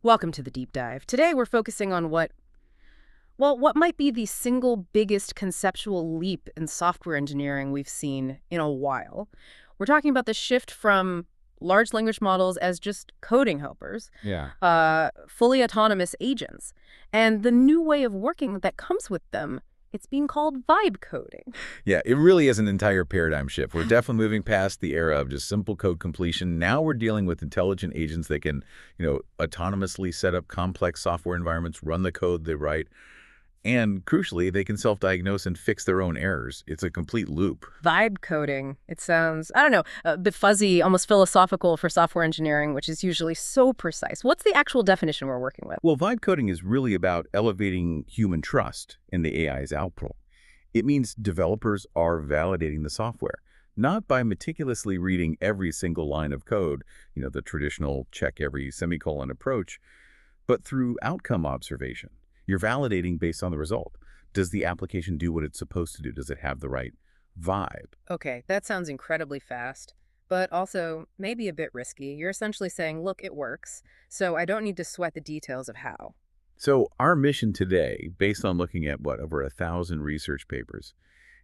Welcome to the deep dive. Today we're focusing on what might be the single biggest conceptual leap in software engineering we've seen in a while. We're talking about the shift from large language models as just coding helpers, Yeah. fully autonomous agents, and the new way of working that comes with them. It's being called vibe coding. Yeah, it really is an entire paradigm shift. We're definitely moving past the era of just simple code completion. Now we're dealing with intelligent agents that can, autonomously set up complex software environments, run the code they write, and crucially, they can self-diagnose and fix their own errors. It's a complete loop. Vibe coding. It sounds, I don't know, a bit fuzzy, almost philosophical for software engineering, which is usually so precise. What's the actual definition we're working with? Well, vibe coding is really about elevating human trust in the AI's output. It means developers are validating the software, not by meticulously reading every single line of code, the traditional check every semicolon approach, but through outcome observation. You're validating based on the result. Does the application do what it's supposed to do? Does it have the right vibe? Okay, that sounds incredibly fast, but also maybe a bit risky. You're essentially saying, look, it works, so I don't need to sweat the details of how. So our mission today, based on looking at, over 1,000 research papers,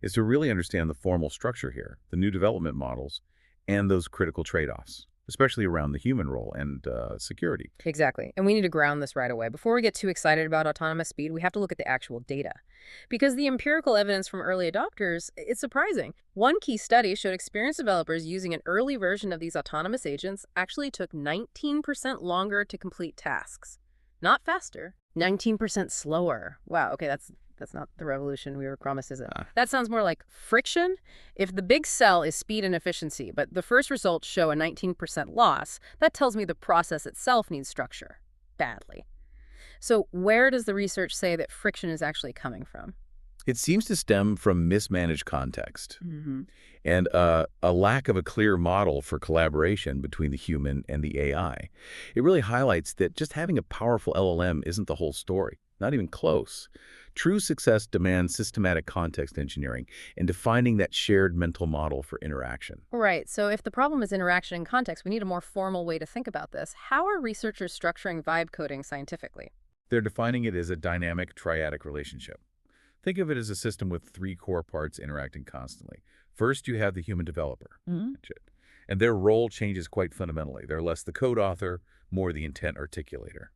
is to really understand the formal structure here, the new development models, and those critical trade-offs, especially around the human role and security. Exactly. And we need to ground this right away. Before we get too excited about autonomous speed, we have to look at the actual data. Because the empirical evidence from early adopters, it's surprising. One key study showed experienced developers using an early version of these autonomous agents actually took 19% longer to complete tasks. Not faster, 19% slower. Wow, okay, that's not the revolution we were promised, is it? That sounds more like friction. If the big sell is speed and efficiency, but the first results show a 19% loss, that tells me the process itself needs structure. Badly. So where does the research say that friction is actually coming from? It seems to stem from mismanaged context Mm-hmm. and a lack of a clear model for collaboration between the human and the AI. It really highlights that just having a powerful LLM isn't the whole story, not even close. True success demands systematic context engineering and defining that shared mental model for interaction. Right, so if the problem is interaction and context, we need a more formal way to think about this. How are researchers structuring vibe coding scientifically? They're defining it as a dynamic triadic relationship. Think of it as a system with three core parts interacting constantly. First, you have the human developer, Mm-hmm. and their role changes quite fundamentally. They're less the code author, more the intent articulator.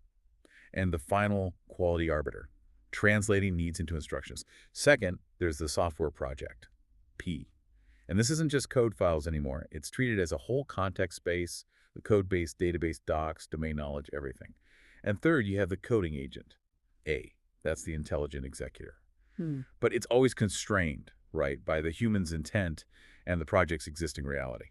And the final quality arbiter, translating needs into instructions. Second, there's the software project, P. And this isn't just code files anymore. It's treated as a whole context space, the code base, database, docs, domain knowledge, everything. And third, you have the coding agent, A. That's the intelligent executor. Hmm. But it's always constrained, right, by the human's intent and the project's existing reality.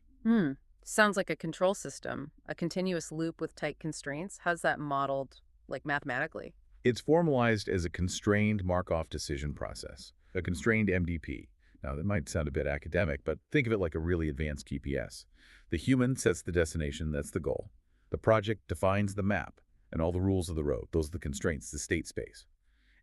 Sounds like a control system, a continuous loop with tight constraints. How's that modeled, like mathematically? It's formalized as a constrained Markov decision process, a constrained MDP. Now, that might sound a bit academic, but think of it like a really advanced GPS. The human sets the destination, that's the goal. The project defines the map and all the rules of the road. Those are the constraints, the state space.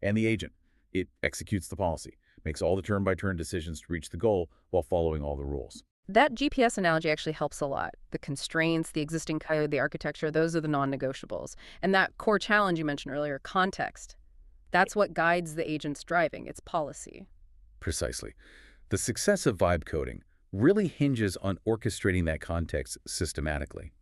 And the agent, it executes the policy, makes all the turn-by-turn decisions to reach the goal while following all the rules. That GPS analogy actually helps a lot. The constraints, the existing code, the architecture, those are the non-negotiables. And that core challenge you mentioned earlier, context, that's what guides the agent's driving, its policy. Precisely. The success of vibe coding really hinges on orchestrating that context systematically.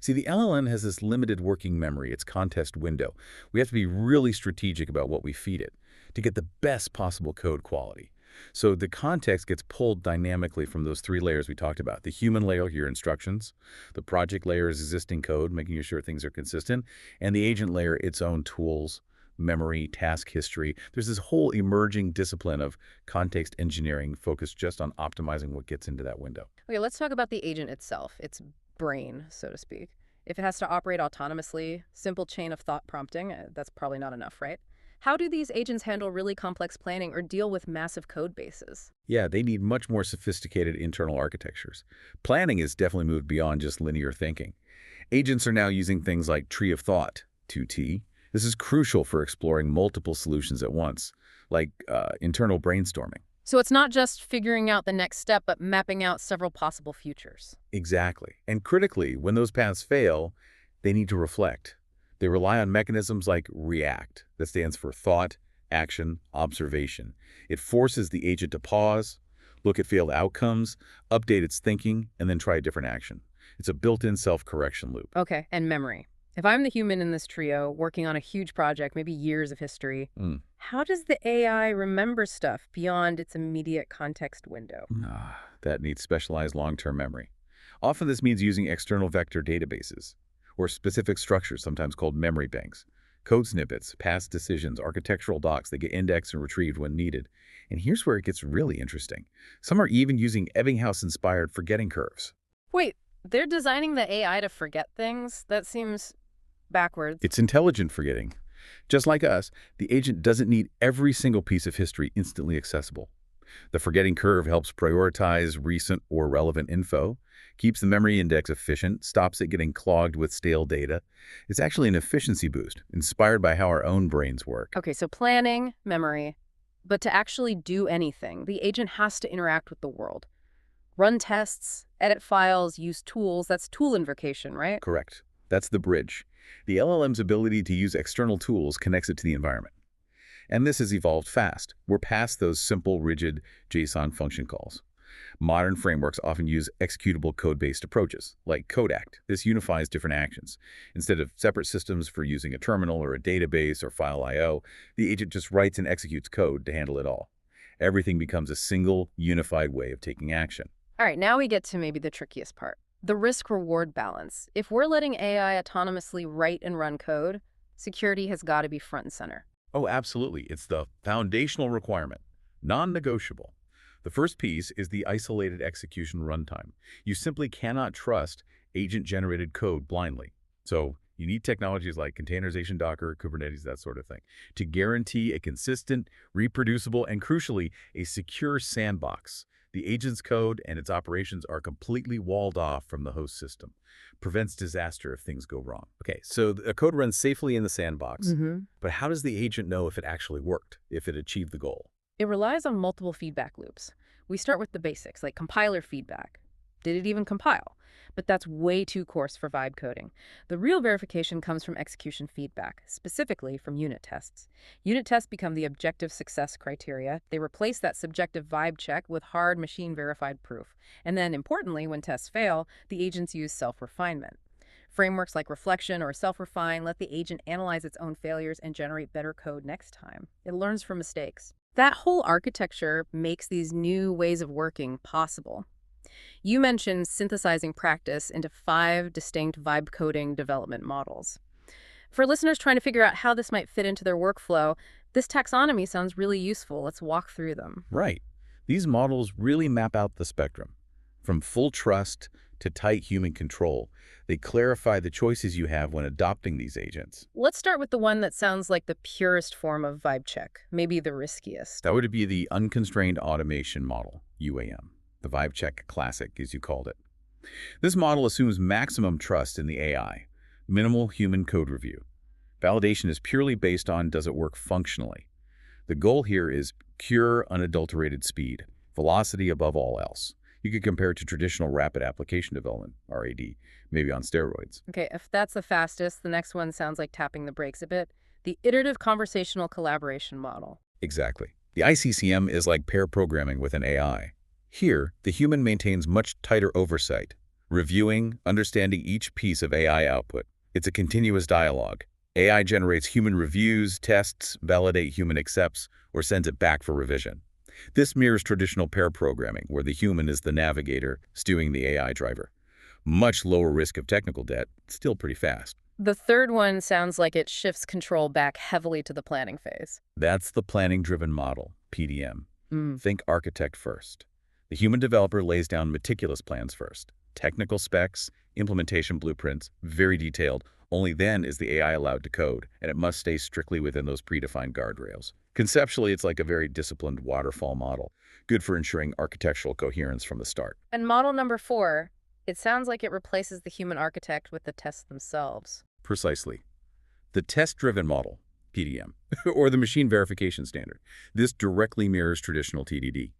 See, the LLM has this limited working memory, its context window. We have to be really strategic about what we feed it to get the best possible code quality. So the context gets pulled dynamically from those three layers we talked about. The human layer, your instructions. The project layer is existing code, making sure things are consistent. And the agent layer, its own tools, memory, task history. There's this whole emerging discipline of context engineering focused just on optimizing what gets into that window. Okay, let's talk about the agent itself, its brain, so to speak. If it has to operate autonomously, simple chain of thought prompting, that's probably not enough, right? How do these agents handle really complex planning or deal with massive code bases? Yeah, they need much more sophisticated internal architectures. Planning has definitely moved beyond just linear thinking. Agents are now using things like tree of thought, 2T. This is crucial for exploring multiple solutions at once, like internal brainstorming. So it's not just figuring out the next step, but mapping out several possible futures. Exactly. And critically, when those paths fail, they need to reflect. They rely on mechanisms like REACT, that stands for thought, action, observation. It forces the agent to pause, look at failed outcomes, update its thinking, and then try a different action. It's a built-in self-correction loop. Okay, and memory. If I'm the human in this trio working on a huge project, maybe years of history, how does the AI remember stuff beyond its immediate context window? That needs specialized long-term memory. Often this means using external vector databases or specific structures, sometimes called memory banks. Code snippets, past decisions, architectural docs that get indexed and retrieved when needed. And here's where it gets really interesting. Some are even using Ebbinghaus-inspired forgetting curves. Wait, they're designing the AI to forget things? That seems backwards. It's intelligent forgetting. Just like us, the agent doesn't need every single piece of history instantly accessible. The forgetting curve helps prioritize recent or relevant info, keeps the memory index efficient, stops it getting clogged with stale data. It's actually an efficiency boost, inspired by how our own brains work. Okay, so planning, memory, but to actually do anything, the agent has to interact with the world. Run tests, edit files, use tools. That's tool invocation, right? Correct. That's the bridge. The LLM's ability to use external tools connects it to the environment. And this has evolved fast. We're past those simple, rigid JSON function calls. Modern frameworks often use executable code-based approaches, like Codact. This unifies different actions. Instead of separate systems for using a terminal or a database or file I/O, the agent just writes and executes code to handle it all. Everything becomes a single, unified way of taking action. All right, now we get to maybe the trickiest part. The risk-reward balance. If we're letting AI autonomously write and run code, security has got to be front and center. Oh, absolutely. It's the foundational requirement, non-negotiable. The first piece is the isolated execution runtime. You simply cannot trust agent-generated code blindly. So you need technologies like containerization, Docker, Kubernetes, that sort of thing, to guarantee a consistent, reproducible, and crucially, a secure sandbox. The agent's code and its operations are completely walled off from the host system. Prevents disaster if things go wrong. Okay, so the code runs safely in the sandbox, but how does the agent know if it actually worked, if it achieved the goal? It relies on multiple feedback loops. We start with the basics, like compiler feedback. Did it even compile? But that's way too coarse for vibe coding. The real verification comes from execution feedback, specifically from unit tests. Unit tests become the objective success criteria. They replace that subjective vibe check with hard machine-verified proof. And then, importantly, when tests fail, the agents use self-refinement. Frameworks like Reflection or Self-Refine let the agent analyze its own failures and generate better code next time. It learns from mistakes. That whole architecture makes these new ways of working possible. You mentioned synthesizing practice into 5 distinct vibe coding development models. For listeners trying to figure out how this might fit into their workflow, this taxonomy sounds really useful. Let's walk through them. Right. These models really map out the spectrum. From full trust to tight human control, they clarify the choices you have when adopting these agents. Let's start with the one that sounds like the purest form of vibe check, maybe the riskiest. That would be the Unconstrained Automation Model, UAM. The Vibe Check Classic, as you called it. This model assumes maximum trust in the AI, minimal human code review. Validation is purely based on does it work functionally. The goal here is pure, unadulterated speed, velocity above all else. You could compare it to traditional rapid application development, RAD, maybe on steroids. Okay, if that's the fastest, the next one sounds like tapping the brakes a bit. The Iterative Conversational Collaboration Model. Exactly. The ICCM is like pair programming with an AI. Here, the human maintains much tighter oversight, reviewing, understanding each piece of AI output. It's a continuous dialogue. AI generates human reviews, tests, validate human accepts, or sends it back for revision. This mirrors traditional pair programming, where the human is the navigator, steering the AI driver. Much lower risk of technical debt, still pretty fast. The third one sounds like it shifts control back heavily to the planning phase. That's the planning-driven model, PDM. Think architect first. The human developer lays down meticulous plans first. Technical specs, implementation blueprints, very detailed. Only then is the AI allowed to code, and it must stay strictly within those predefined guardrails. Conceptually, it's like a very disciplined waterfall model, good for ensuring architectural coherence from the start. And model number 4, it sounds like it replaces the human architect with the tests themselves. Precisely. The test-driven model, PDM, or the machine verification standard. This directly mirrors traditional TDD.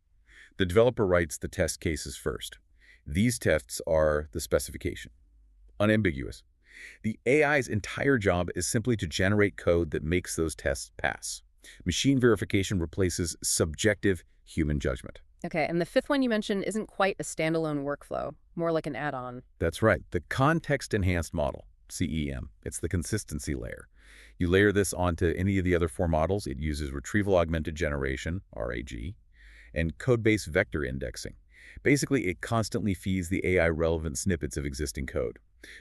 The developer writes the test cases first. These tests are the specification. Unambiguous. The AI's entire job is simply to generate code that makes those tests pass. Machine verification replaces subjective human judgment. Okay, and the fifth one you mentioned isn't quite a standalone workflow, more like an add-on. That's right, the context-enhanced model, CEM. It's the consistency layer. You layer this onto any of the other four models. It uses retrieval-augmented generation, RAG, and code-based vector indexing. Basically, it constantly feeds the AI relevant snippets of existing code.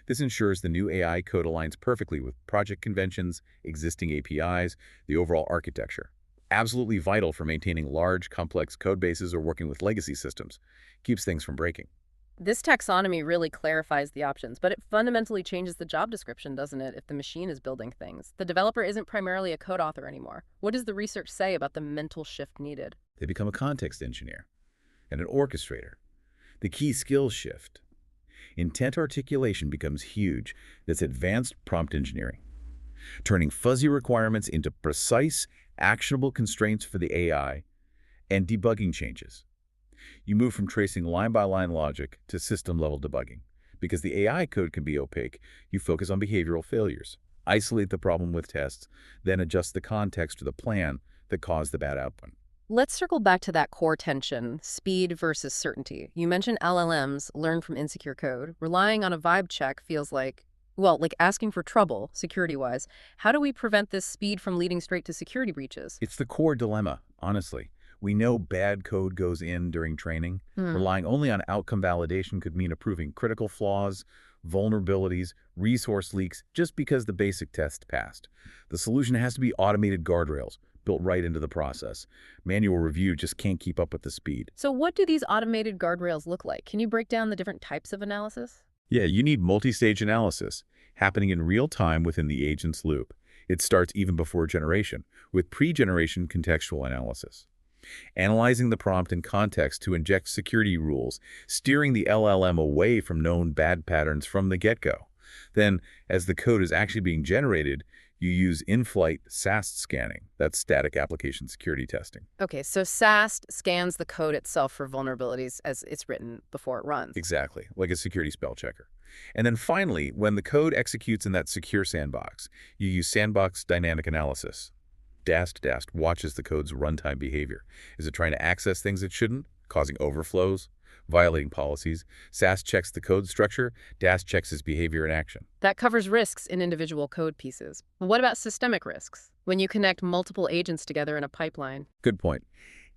This ensures the new AI code aligns perfectly with project conventions, existing APIs, the overall architecture. Absolutely vital for maintaining large, complex code bases or working with legacy systems. Keeps things from breaking. This taxonomy really clarifies the options, but it fundamentally changes the job description, doesn't it, if the machine is building things? The developer isn't primarily a code author anymore. What does the research say about the mental shift needed? They become a context engineer and an orchestrator. The key skills shift. Intent articulation becomes huge. That's advanced prompt engineering, turning fuzzy requirements into precise, actionable constraints for the AI, and debugging changes. You move from tracing line-by-line logic to system-level debugging. Because the AI code can be opaque, you focus on behavioral failures, isolate the problem with tests, then adjust the context to the plan that caused the bad output. Let's circle back to that core tension, speed versus certainty. You mentioned LLMs, learn from insecure code. Relying on a vibe check feels like, well, like asking for trouble, security-wise. How do we prevent this speed from leading straight to security breaches? It's the core dilemma, honestly. We know bad code goes in during training. Hmm. Relying only on outcome validation could mean approving critical flaws, vulnerabilities, resource leaks, just because the basic test passed. The solution has to be automated guardrails, built right into the process. Manual review just can't keep up with the speed. So what do these automated guardrails look like? Can you break down the different types of analysis? Yeah, you need multi-stage analysis, happening in real time within the agent's loop. It starts even before generation, with pre-generation contextual analysis. Analyzing the prompt in context to inject security rules, steering the LLM away from known bad patterns from the get-go. Then, as the code is actually being generated, you use in-flight SAST scanning. That's static application security testing. Okay, so SAST scans the code itself for vulnerabilities as it's written before it runs. Exactly, like a security spell checker. And then finally, when the code executes in that secure sandbox, you use sandbox dynamic analysis. DAST watches the code's runtime behavior. Is it trying to access things it shouldn't, causing overflows, violating policies? SAST checks the code structure, DAST checks its behavior in action. That covers risks in individual code pieces. What about systemic risks? When you connect multiple agents together in a pipeline? Good point.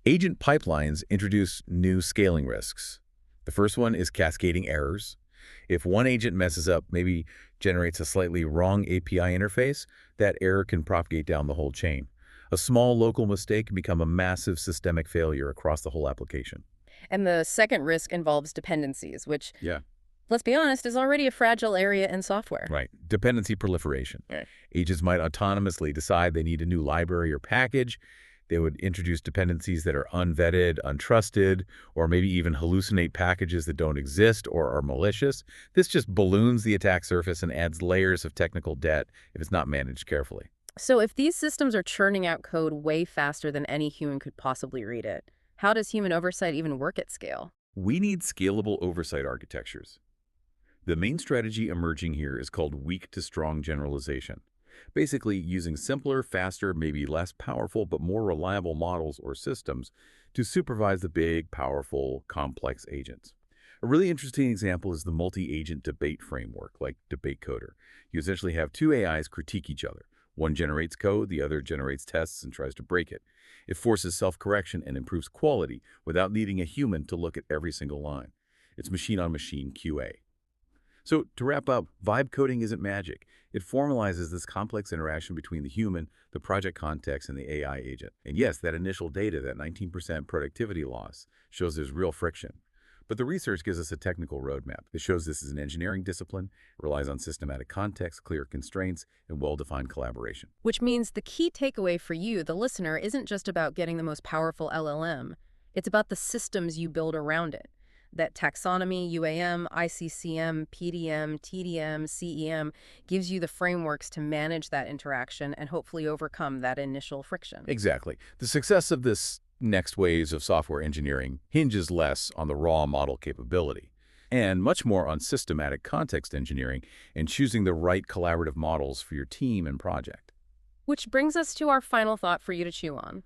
Agent pipelines introduce new scaling risks. The first one is cascading errors. If one agent messes up, maybe generates a slightly wrong API interface, that error can propagate down the whole chain. A small local mistake can become a massive systemic failure across the whole application. And the second risk involves dependencies, which, Yeah. let's be honest, is already a fragile area in software. Right. Dependency proliferation. Right. Agents might autonomously decide they need a new library or package. They would introduce dependencies that are unvetted, untrusted, or maybe even hallucinate packages that don't exist or are malicious. This just balloons the attack surface and adds layers of technical debt if it's not managed carefully. So if these systems are churning out code way faster than any human could possibly read it, how does human oversight even work at scale? We need scalable oversight architectures. The main strategy emerging here is called weak to strong generalization. Basically, using simpler, faster, maybe less powerful, but more reliable models or systems to supervise the big, powerful, complex agents. A really interesting example is the multi-agent debate framework, like DebateCoder. You essentially have two AIs critique each other. One generates code, the other generates tests and tries to break it. It forces self-correction and improves quality without needing a human to look at every single line. It's machine-on-machine QA. So to wrap up, vibe coding isn't magic. It formalizes this complex interaction between the human, the project context, and the AI agent. And yes, that initial data, that 19% productivity loss, shows there's real friction. But the research gives us a technical roadmap that shows this is an engineering discipline, relies on systematic context, clear constraints, and well-defined collaboration. Which means the key takeaway for you, the listener, isn't just about getting the most powerful LLM. It's about the systems you build around it. That taxonomy, UAM, ICCM, PDM, TDM, CEM gives you the frameworks to manage that interaction and hopefully overcome that initial friction. Exactly. The success of this next waves of software engineering hinges less on the raw model capability and much more on systematic context engineering and choosing the right collaborative models for your team and project. Which brings us to our final thought for you to chew on.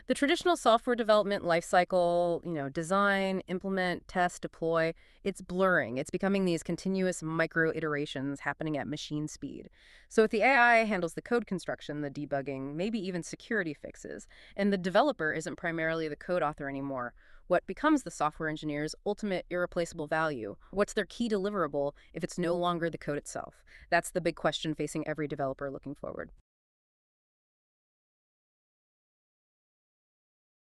The traditional software development lifecycle, design, implement, test, deploy, it's blurring. It's becoming these continuous micro iterations happening at machine speed. So if the AI handles the code construction, the debugging, maybe even security fixes, and the developer isn't primarily the code author anymore, what becomes the software engineer's ultimate irreplaceable value? What's their key deliverable if it's no longer the code itself? That's the big question facing every developer looking forward.